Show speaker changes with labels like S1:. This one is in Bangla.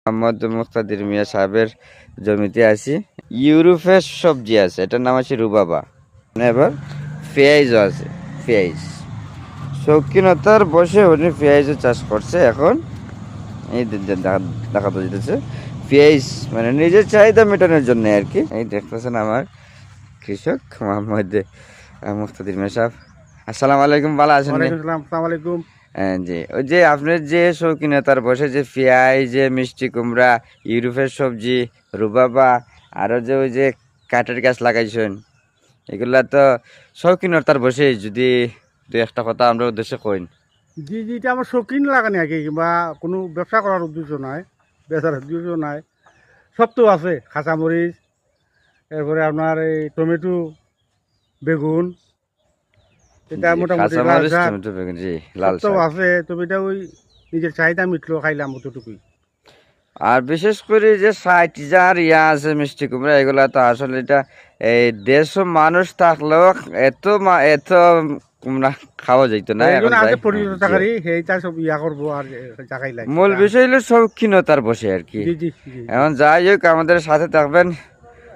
S1: মোহাম্মদ মুক্তাদির মিয়া সাহেবের জমিতে আছি। ইউরোপের সবজি আছে, এটার নাম আছে রুবাবা। এবার পেঁয়াজও আছে, পেঁয়াজ শৌখিনতার বসে উনি পেঁয়াজও চাষ করছে। এখন এই দেখাতে যেতেছে পেঁয়াজ মানে নিজের চাহিদা মেটানোর জন্য আর কি। এই দেখতেছেন আমার কৃষক মোহাম্মদ মুক্তাদির মিয়া সাহেব। আসসালামু আলাইকুম, ভালো আছেন?
S2: আসসালামু আলাইকুম।
S1: হ্যাঁ জি, ওই যে আপনার যে শৌখিনতার বসে যে পেঁয়াজ, যে মিষ্টি কুমড়া, ইউরোপের সবজি, রুবাবা, আরও যে ওই যে কাঠের গাছ লাগাইছেন, এগুলা তো শৌখিনতার বসে। যদি দু একটা কথা আমরা উদ্দেশ্যে কইন।
S2: জি জি, এটা আমার শৌখিন লাগানি আর কি, কিংবা কোনো ব্যবসা করার উদ্দেশ্য নাই, বেচার উদ্দেশ্য নাই। সব তো আছে, কাঁচামরিচ, এরপরে আপনার এই টমেটো, বেগুন, এটা
S1: জি,
S2: মোটামুটি লাল
S1: কাঁচামরিচ,
S2: শাক,
S1: টমেটো, বেগুন, জি,
S2: সব
S1: লাল
S2: তো
S1: শাক।
S2: আছে। তবে এটা ওই নিজের চাহিদা মিটলো, খাইলাম অতটুকুই।
S1: আর বিশেষ করে যে 60,000 আছে মিষ্টি কুমড়া, এগুলা তো আসলে এটা এই 150 মানুষ থাকলেও এত কুমড়া খাওয়া যাইতো না।
S2: এই
S1: এখন
S2: জন্য
S1: যাই,
S2: আগে
S1: হ্যাঁ,
S2: পরিচিত
S1: জি।
S2: থাকারই সেইটা সব ইয়া করবো আর জাগাই লাগে।
S1: মূল বিষয় হলো শৌখিনতার বসে আর কি।
S2: জি জি জি জি।
S1: এখন যাই হোক, আমাদের সাথে থাকবেন।